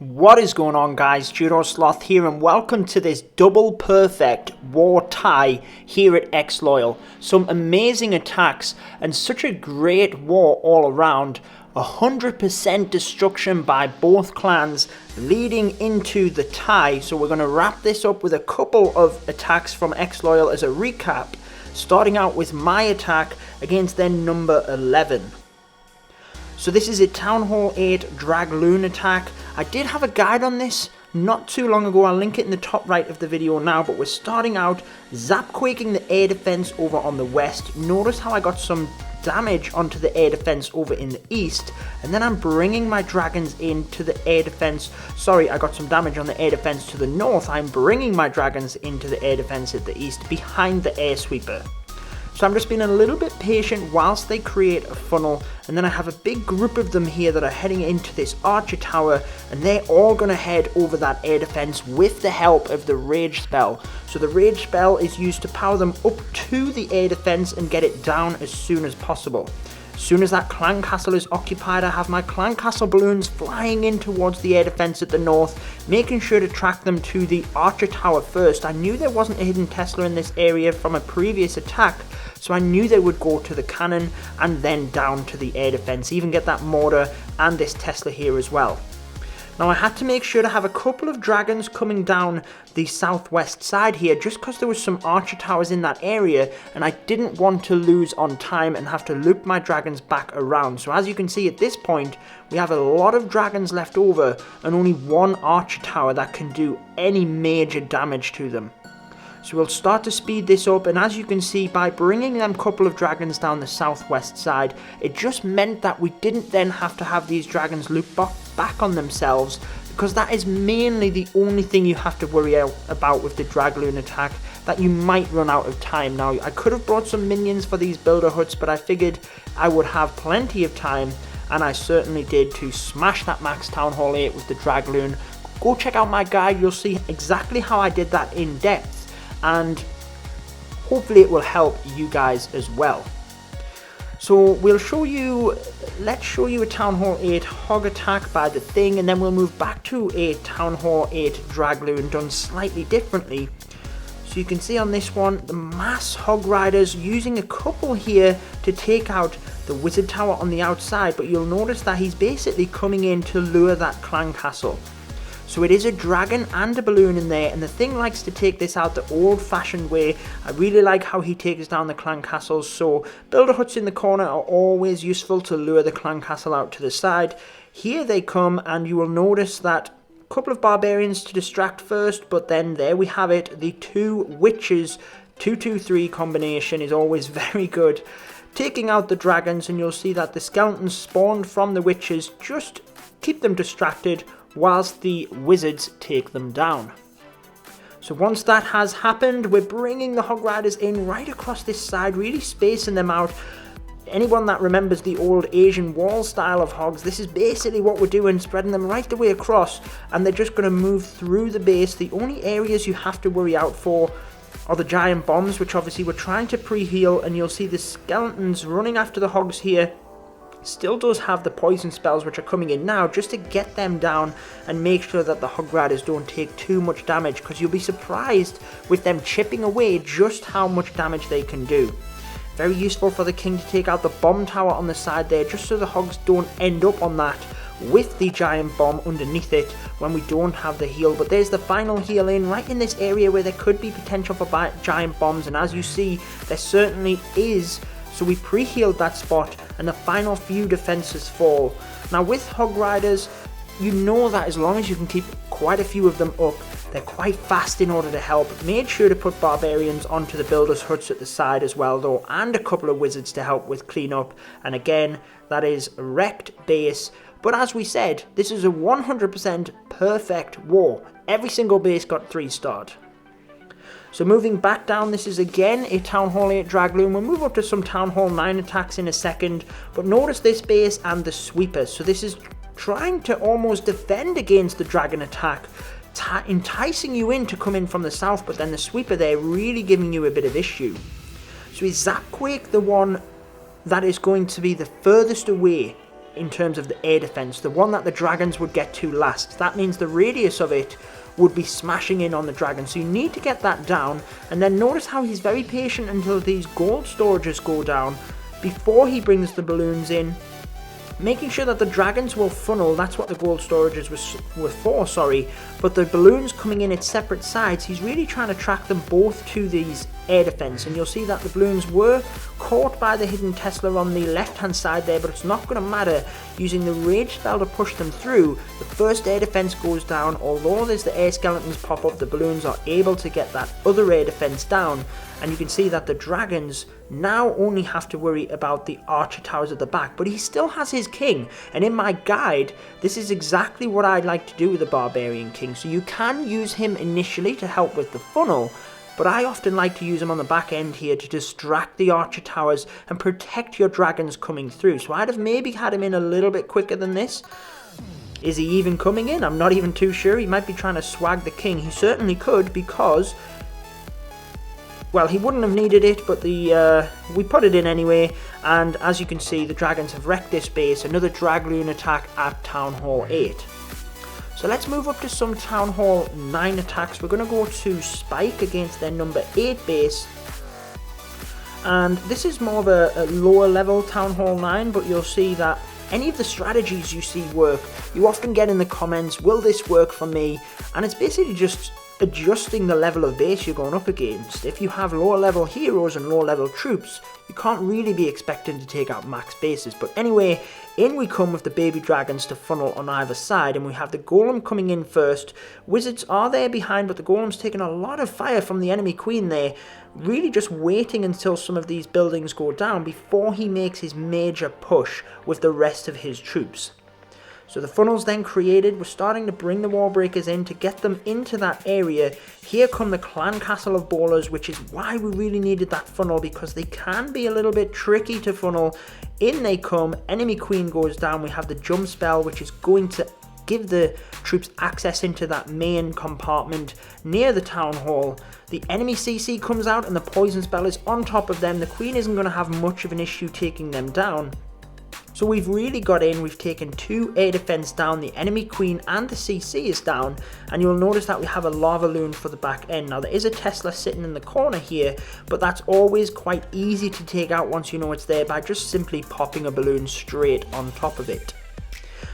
What is going on, guys? Judo Sloth here, and welcome to this double perfect war tie here at X-Loyal. Some amazing attacks and such a great war all around. 100% destruction by both clans leading into the tie. So we're going to wrap this up with a couple of attacks from X-Loyal as a recap, starting out with my attack against their number 11. So this is a Town Hall 8 Dragloon attack. I did have a guide on this not too long ago. I'll link it in the top right of the video now, but we're starting out zap-quaking the air defense over on the west. Notice how I got some damage onto the air defense over in the east, and then I'm bringing my dragons into the air defense. Sorry, I got some damage on the air defense to the north. I'm bringing my dragons into the air defense at the east behind the air sweeper. So I'm just being a little bit patient whilst they create a funnel, and then I have a big group of them here that are heading into this archer tower, and they're all going to head over that air defense with the help of the rage spell. So the rage spell is used to power them up to the air defense and get it down as soon as possible. As soon as that clan castle is occupied, I have my clan castle balloons flying in towards the air defense at the north, making sure to track them to the archer tower first. I knew there wasn't a hidden Tesla in this area from a previous attack, so I knew they would go to the cannon and then down to the air defense, even get that mortar and this Tesla here as well. Now I had to make sure to have a couple of dragons coming down the southwest side here, just because there was some archer towers in that area and I didn't want to lose on time and have to loop my dragons back around. So as you can see at this point, we have a lot of dragons left over and only one archer tower that can do any major damage to them. So we'll start to speed this up, and as you can see, by bringing them couple of dragons down the southwest side, it just meant that we didn't then have to have these dragons loop back on themselves, because that is mainly the only thing you have to worry about with the Dragloon attack, that you might run out of time. Now I could have brought some minions for these builder huts, but I figured I would have plenty of time, and I certainly did, to smash that max Town Hall 8 with the Dragloon. Go check out my guide, you'll see exactly how I did that in depth, and hopefully it will help you guys as well. So let's show you a Town Hall 8 hog attack by the thing, and then we'll move back to a Town Hall 8 Dragloon done slightly differently. So you can see on this one, the mass hog riders using a couple here to take out the wizard tower on the outside, but you'll notice that he's basically coming in to lure that clan castle. So it is a dragon and a balloon in there, and the thing likes to take this out the old-fashioned way. I really like how he takes down the clan castles, so builder huts in the corner are always useful to lure the clan castle out to the side. Here they come, and you will notice that a couple of barbarians to distract first, but then there we have it. The two witches 2-2-3 combination is always very good, taking out the dragons, and you'll see that the skeletons spawned from the witches just keep them distracted whilst the wizards take them down. So once that has happened, we're bringing the hog riders in right across this side, really spacing them out. Anyone that remembers the old Asian wall style of hogs, this is basically what we're doing, spreading them right the way across, and they're just going to move through the base. The only areas you have to worry out for are the giant bombs, which obviously we're trying to pre-heal, and you'll see the skeletons running after the hogs here. Still does have the poison spells which are coming in now, just to get them down and make sure that the hog riders don't take too much damage, because you'll be surprised with them chipping away just how much damage they can do. Very useful for the king to take out the bomb tower on the side there, just so the hogs don't end up on that with the giant bomb underneath it when we don't have the heal. But there's the final heal in right in this area where there could be potential for giant bombs, and as you see, there certainly is. So we pre-healed that spot, and the final few defenses fall. Now with hog riders, you know that as long as you can keep quite a few of them up, they're quite fast in order to help. Made sure to put barbarians onto the builders' huts at the side as well though, and a couple of wizards to help with cleanup. And again, that is wrecked base. But as we said, this is a 100% perfect war. Every single base got 3-starred. So moving back down, this is again a Town Hall 8 Dragloon. We'll move up to some Town Hall 9 attacks in a second, but notice this base and the sweepers. So this is trying to almost defend against the dragon attack, enticing you in to come in from the south, but then the sweeper there really giving you a bit of issue. So we Zapquake the one that is going to be the furthest away in terms of the air defense, the one that the dragons would get to last. That means the radius of it would be smashing in on the dragon. So you need to get that down, and then notice how he's very patient until these gold storages go down before he brings the balloons in, making sure that the dragons will funnel. That's what the gold storages were for, sorry. But the balloons coming in at separate sides, he's really trying to track them both to these air defense. And you'll see that the balloons were caught by the hidden Tesla on the left hand side there, but it's not going to matter. Using the rage spell to push them through, the first air defense goes down. Although there's the air skeletons pop up, the balloons are able to get that other air defense down, and you can see that the dragons now only have to worry about the archer towers at the back, but he still has his king. And in my guide, this is exactly what I'd like to do with the barbarian king. So you can use him initially to help with the funnel, but I often like to use him on the back end here to distract the archer towers and protect your dragons coming through. So I'd have maybe had him in a little bit quicker than this. Is he even coming in? I'm not even too sure. He might be trying to swag the king. He certainly could, because, well, he wouldn't have needed it, but we put it in anyway. And as you can see, the dragons have wrecked this base. Another Dragloon attack at Town Hall 8. So let's move up to some Town Hall 9 attacks. We're going to go to Spike against their number 8 base. And this is more of a lower level Town Hall 9, but you'll see that any of the strategies you see work, you often get in the comments, will this work for me? And it's basically just adjusting the level of base you're going up against. If you have lower level heroes and lower level troops, you can't really be expecting to take out max bases. But anyway, in we come with the baby dragons to funnel on either side, and we have the golem coming in first. Wizards are there behind, but the golem's taking a lot of fire from the enemy queen there, really just waiting until some of these buildings go down before he makes his major push with the rest of his troops. So the funnel's then created. We're starting to bring the wall breakers in to get them into that area. Here come the clan castle of bowlers, which is why we really needed that funnel, because they can be a little bit tricky to funnel. In they come, enemy queen goes down. We have the jump spell, which is going to give the troops access into that main compartment near the town hall. The enemy CC comes out and the poison spell is on top of them. The queen isn't going to have much of an issue taking them down. So we've really got in, we've taken 2 air defense down, the enemy queen and the CC is down, and you'll notice that we have a lava loon for the back end. Now there is a Tesla sitting in the corner here, but that's always quite easy to take out once you know it's there by just simply popping a balloon straight on top of it.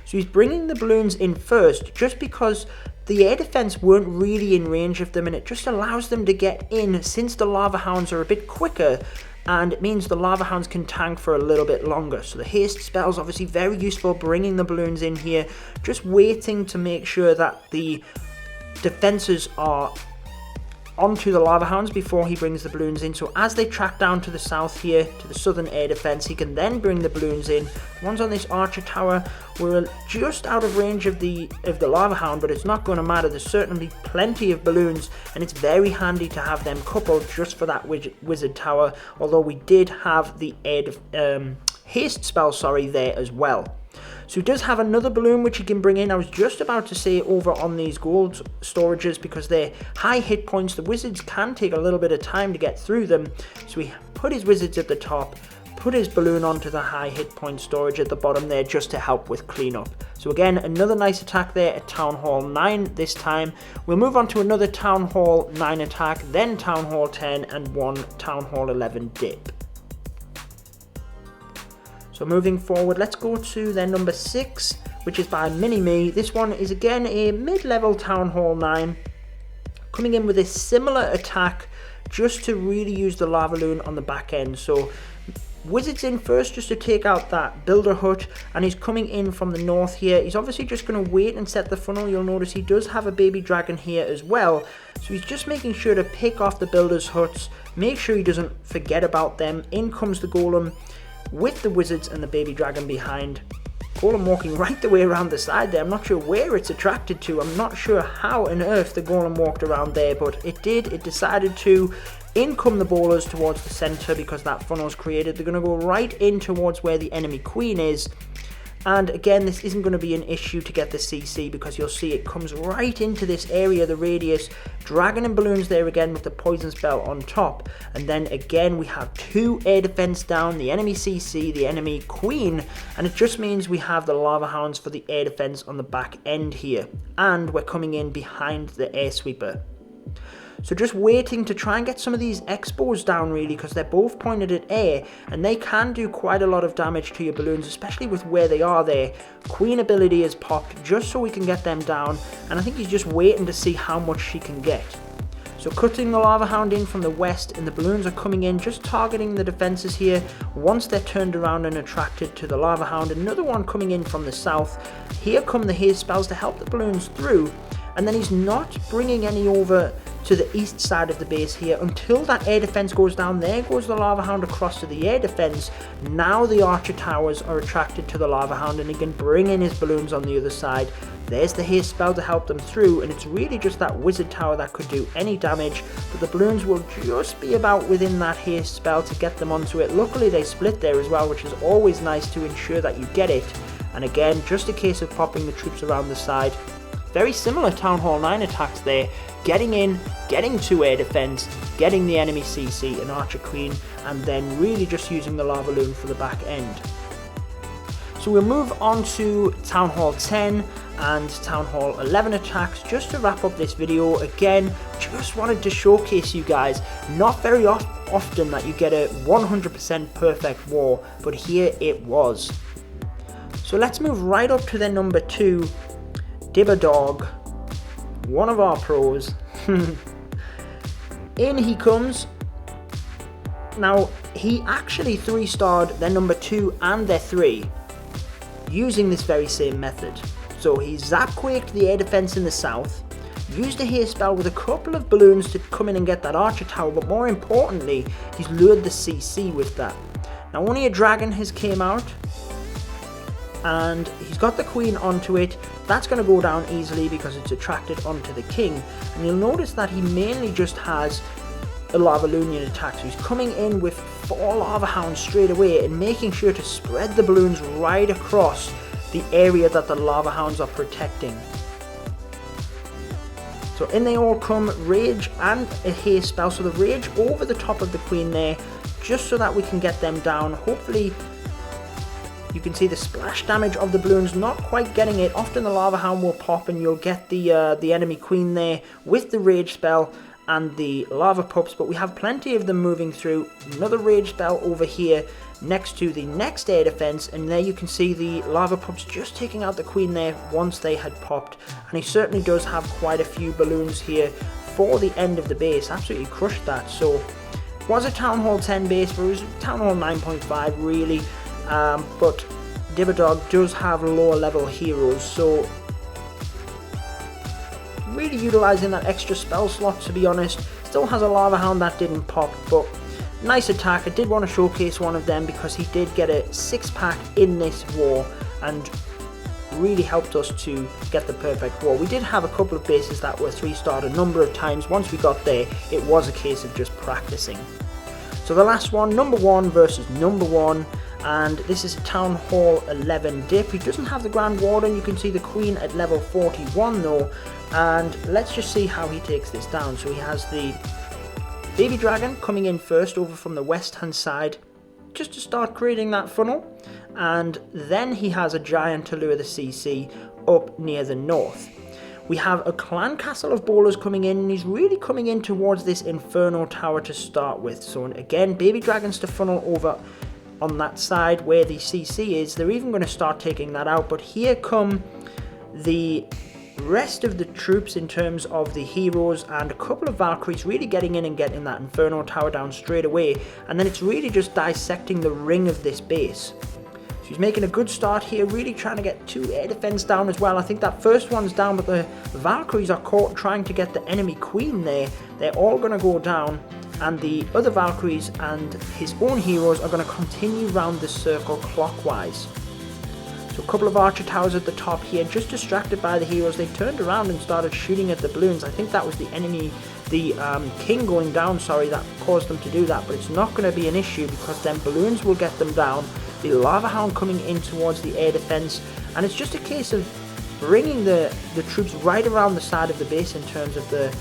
So he's bringing the balloons in first just because the air defense weren't really in range of them, and it just allows them to get in since the lava hounds are a bit quicker. And it means the lava hounds can tank for a little bit longer. So the haste spell is obviously very useful, bringing the balloons in here, just waiting to make sure that the defenses are onto the lava hounds before he brings the balloons in. So as they track down to the south here, to the southern air defense, he can then bring the balloons in. The ones on this archer tower were just out of range of the lava hound, but it's not going to matter. There's certainly plenty of balloons, and it's very handy to have them coupled just for that wizard tower, although we did have the haste spell there as well. So he does have another balloon which he can bring in. I was just about to say over on these gold storages, because they're high hit points, the wizards can take a little bit of time to get through them. So he put his wizards at the top, put his balloon onto the high hit point storage at the bottom there just to help with cleanup. So again, another nice attack there at Town Hall 9 this time. We'll move on to another Town Hall 9 attack, then Town Hall 10 and one Town Hall 11 dip. So moving forward, let's go to their number 6, which is by Mini-Me. This one is again a mid-level Town Hall 9, coming in with a similar attack just to really use the lava loon on the back end. So wizards in first just to take out that builder hut, and he's coming in from the north here. He's obviously just going to wait and set the funnel. You'll notice he does have a baby dragon here as well, so he's just making sure to pick off the builders huts, make sure he doesn't forget about them. In comes the golem with the wizards and the baby dragon behind. Golem walking right the way around the side there. I'm not sure where it's attracted to. I'm not sure how on earth the golem walked around there, but it did. It decided to. In come the bowlers towards the center because that funnel's created. They're going to go right in towards where the enemy queen is. And again, this isn't going to be an issue to get the CC, because you'll see it comes right into this area, the radius. Dragon and balloons there again with the poison spell on top. And then again, we have 2 air defense down, the enemy CC, the enemy queen. And it just means we have the lava hounds for the air defense on the back end here. And we're coming in behind the air sweeper. So just waiting to try and get some of these expos down really, because they're both pointed at air and they can do quite a lot of damage to your balloons, especially with where they are there. Queen ability is popped just so we can get them down, and I think he's just waiting to see how much she can get. So cutting the lava hound in from the west, and the balloons are coming in, just targeting the defenses here. Once they're turned around and attracted to the lava hound, another one coming in from the south. Here come the haze spells to help the balloons through, and then he's not bringing any over to the east side of the base here until that air defense goes down. There goes the lava hound across to the air defense. Now the archer towers are attracted to the lava hound, and he can bring in his balloons on the other side. There's the haste spell to help them through, and it's really just that wizard tower that could do any damage, but the balloons will just be about within that haste spell to get them onto it. Luckily they split there as well, which is always nice to ensure that you get it. And again, just a case of popping the troops around the side. Very similar Town Hall 9 attacks there, getting in, getting to air defense, getting the enemy CC and Archer Queen, and then really just using the lava loon for the back end. So we'll move on to Town Hall 10 and Town Hall 11 attacks just to wrap up this video. Again, just wanted to showcase you guys, not very often that you get a 100% perfect war, but here it was. So let's move right up to the number 2, Dibber Dog, one of our pros. In he comes. Now, he actually 3-starred their number 2 and their 3 using this very same method. So he zap-quaked the air defense in the south, used a haste spell with a couple of balloons to come in and get that archer tower, but more importantly, he's lured the CC with that. Now, only a dragon has came out, and he's got the queen onto it. That's going to go down easily because it's attracted onto the king. And you'll notice that he mainly just has a lava loonian attack. So he's coming in with 4 lava hounds straight away and making sure to spread the balloons right across the area that the lava hounds are protecting. So in they all come, rage and a haste spell. So the rage over the top of the queen there, just so that we can get them down. Hopefully you can see the splash damage of the balloons not quite getting it. Often the lava hound will pop and you'll get the enemy queen there with the rage spell and the lava pups, but we have plenty of them moving through. Another rage spell over here next to the next air defense, and there you can see the lava pups just taking out the queen there once they had popped. And he certainly does have quite a few balloons here for the end of the base. Absolutely crushed that. So it was a Town Hall 10 base, but it was Town Hall 9.5 really. But Dibber Dog does have lower level heroes, so really utilising that extra spell slot, to be honest. Still has a lava hound that didn't pop, but nice attack. I did want to showcase one of them because he did get a 6-pack in this war and really helped us to get the perfect war. We did have a couple of bases that were 3-starred a number of times. Once we got there, it was a case of just practicing. So the last one, number 1 versus number 1. And this is a Town Hall 11 dip. He doesn't have the Grand Warden. You can see the Queen at level 41 though. And let's just see how he takes this down. So he has the Baby Dragon coming in first over from the west hand side, just to start creating that funnel. And then he has a Giant to lure the CC up near the north. We have a clan castle of bowlers coming in, and he's really coming in towards this Inferno tower to start with. So again, Baby Dragons to funnel over on that side where the CC is. They're even going to start taking that out, but here come the rest of the troops in terms of the heroes, and a couple of Valkyries really getting in and getting that Inferno tower down straight away. And then it's really just dissecting the ring of this base. So he's making a good start here, really trying to get 2 air defense down as well. I think that first one's down, but the Valkyries are caught trying to get the enemy queen there. They're all going to go down, and the other Valkyries and his own heroes are going to continue round this circle clockwise. So a couple of archer towers at the top here, just distracted by the heroes. They turned around and started shooting at the balloons. I think that was the enemy, the king going down, sorry, that caused them to do that. But it's not going to be an issue because then balloons will get them down. the Lava Hound coming in towards the air defense, and it's just a case of bringing the troops right around the side of the base in terms of the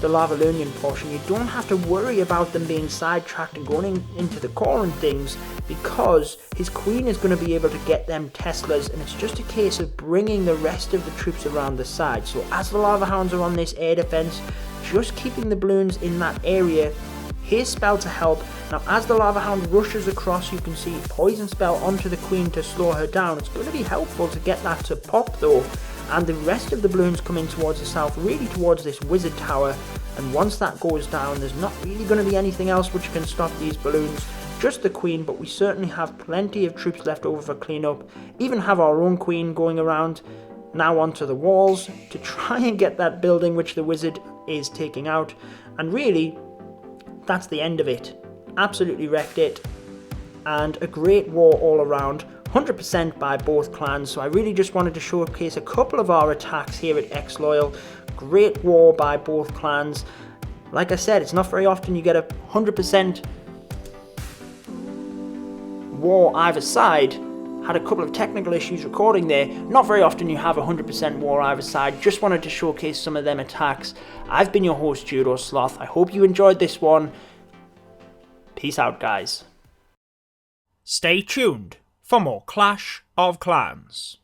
Lava-Lunian portion. You don't have to worry about them being sidetracked and going into the core and things, because his queen is going to be able to get them Teslas, and it's just a case of bringing the rest of the troops around the side. So as the Lava Hounds are on this air defense, just keeping the balloons in that area. His spell to help. Now as the Lava Hound rushes across, you can see poison spell onto the queen to slow her down. It's going to be helpful to get that to pop though, and the rest of the balloons come in towards the south, really towards this wizard tower, and once that goes down, there's not really going to be anything else which can stop these balloons, just the queen. But we certainly have plenty of troops left over for cleanup, even have our own queen going around now onto the walls to try and get that building which the wizard is taking out, and really that's the end of it. Absolutely wrecked it, and a great war all around. 100% by both clans, so I really just wanted to showcase a couple of our attacks here at X-Loyal. Great war by both clans. Like I said, it's not very often you get a 100% war either side. Had a couple of technical issues recording there. Not very often you have 100% war either side. Just wanted to showcase some of them attacks. I've been your host, Sloth. I hope you enjoyed this one. Peace out, guys. Stay tuned for more Clash of Clans.